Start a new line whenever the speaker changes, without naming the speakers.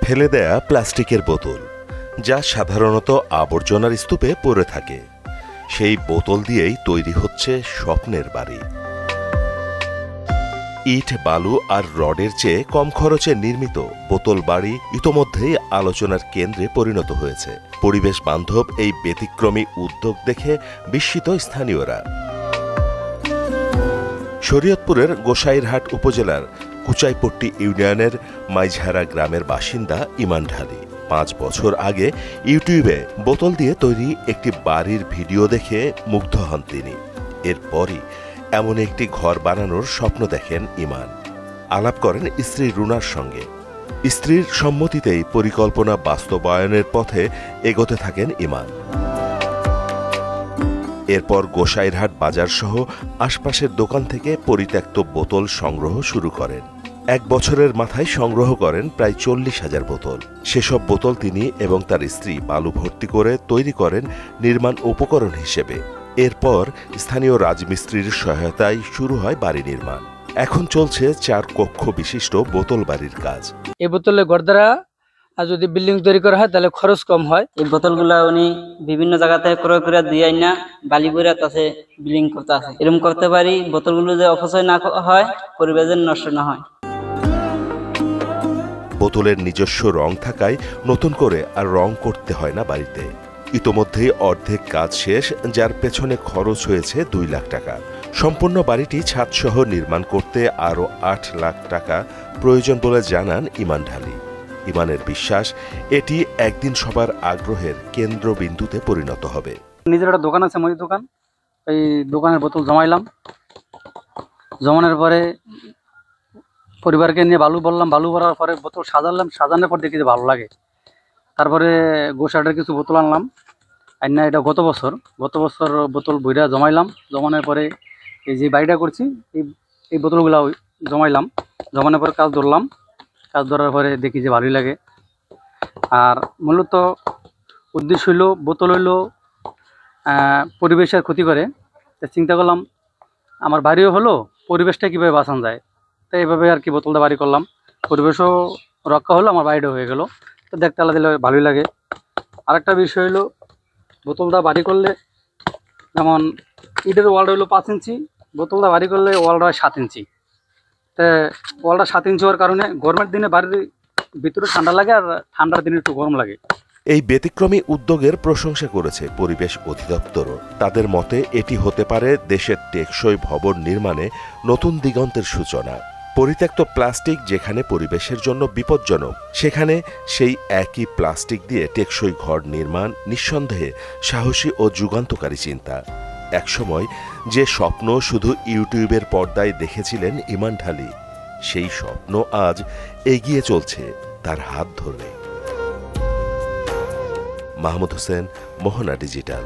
ফেলে দেয়া প্লাস্টিকের বোতল, যা সাধারণত আবর্জনার স্তূপে পড়ে থাকে। সেই বোতল দিয়েই তৈরি হচ্ছে স্বপ্নের বাড়ি। ইট, বালু আর রডের চেয়ে কম খরচে নির্মিত বোতল বাড়ি ইতোমধ্যেই আলোচনার কেন্দ্রে পরিণত হয়েছে। পরিবেশ বান্ধব এই ব্যতিক্রমী উদ্যোগ দেখে বিস্মিত স্থানীয়রা। শরীয়তপুরের গোসাইরহাট উপজেলার কুচাইপট্টি ইউনিয়নের মাইঝারা গ্রামের বাসিন্দা ইমান ঢালী 5 বছর আগে ইউটিউবে বোতল দিয়ে তৈরি একটি বাড়ির ভিডিও দেখে মুগ্ধ হন তিনি। এরপরই এমন একটি ঘর বানানোর স্বপ্ন দেখেন ইমান। আলাপ করেন স্ত্রী রুনার সঙ্গে। স্ত্রীর সম্মতিতেই পরিকল্পনা বাস্তবায়নের পথে এগোতে থাকেন ইমান। এরপর গোসাইরহাট বাজারসহ আশপাশের দোকান থেকে পরিত্যক্ত বোতল সংগ্রহ শুরু করেন। 1 বছরের মাথায় সংগ্রহ করেন প্রায় 40,000 বোতল। সেসব বোতল তিনি এবং তার স্ত্রী বালু ভর্তি করে তৈরি করেন নির্মাণ উপকরণ হিসেবে। এরপর স্থানীয় রাজমিস্ত্রির সহায়তায় শুরু হয় বাড়ি নির্মাণ। এখন চলছে 4 কক্ষ বিশিষ্ট বোতল বাড়ির কাজ।
এই বোতলে গড়দারা আর যদি বিল্ডিং তৈরি করা হয় তাহলে খরচ কম হয়।
এই বোতলগুলা উনি বিভিন্ন জায়গা থেকে ক্রয় করে দিয়ে না বালি বইরা তাছে বিল্ডিং করতে আছে। এরকম করতে পারি বোতলগুলো যে অপচয় না হয়, পরিবেশের নষ্ট না হয়।
বোতলের নিজস্ব রং থাকায় নতুন করে আর রং করতে হয় না বাড়িতে। ইতোমধ্যেই অর্ধেক কাজ শেষ, যার পেছনে খরচ হয়েছে 2 লাখ টাকা। সম্পূর্ণ বাড়িটি ছাদসহ নির্মাণ করতে আরও 8 লাখ টাকা প্রয়োজন বলে জানান ইমান ঢালী। ইমানের বিশ্বাস, এটি একদিন সবার আগ্রহের কেন্দ্রবিন্দুতে পরিণত হবে।
নিজের একটা দোকান আছে, মুদি দোকান। এই দোকানের বোতল জমাইলাম। জমানোর পরে পরিবারকে নিয়ে বালু বললাম, বালু ভরার পরে বোতল সাজালাম। সাজানোর পর দেখি যে ভালো লাগে। তারপরে গোসাইটের কিছু বোতল আনলাম। আইনা এটা গত বছর বোতল বইরা জমাইলাম। জমানোর পরে এই যে বাড়িটা করছি, এই বোতলগুলা জমাইলাম। জমানোর পরে কাজ ধরলাম। কাজ ধরার পরে দেখি যে ভালোই লাগে। আর মূলত উদ্দেশ্য হইল বোতল হইল পরিবেশের ক্ষতি করে। চিন্তা করলাম আমার বাড়িও হলো, পরিবেশটা কীভাবে বাঁচানো যায়, তাই এইভাবে আর কি বোতলটা বাড়ি করলাম। পরিবেশও রক্ষা হলো, আমার বাড়িটা হয়ে গেল। তো দেখতে আলাদা দিলে ভালোই লাগে। আরেকটা বিষয় হলো বোতলটা বাড়ি করলে, যেমন ইটের ওয়ালটা হলো 5 ইঞ্চি, বোতলটা বাড়ি করলে ওয়ালটা হয় 7 ইঞ্চি। তো ওয়ালটা 7 ইঞ্চি হওয়ার কারণে গরমের দিনে বাড়ির ভিতরে ঠান্ডা লাগে, আর ঠান্ডার দিনে একটু গরম লাগে।
এই ব্যতিক্রমী উদ্যোগের প্রশংসা করেছে পরিবেশ অধিদপ্তরও। তাদের মতে এটি হতে পারে দেশের টেকসই ভবন নির্মাণে নতুন দিগন্তের সূচনা। পরিত্যক্ত প্লাস্টিক যেখানে পরিবেশের জন্য বিপজ্জনক, সেখানে সেই একই প্লাস্টিক দিয়ে টেকসই ঘর নির্মাণ নিঃসন্দেহে সাহসী ও যুগান্তকারী চিন্তা। একসময় যে স্বপ্ন শুধু ইউটিউবের পর্দায় দেখেছিলেন ইমান ঢালী, সেই স্বপ্ন আজ এগিয়ে চলছে তার হাত ধরে। মাহমুদ হোসেন, মোহনা ডিজিটাল।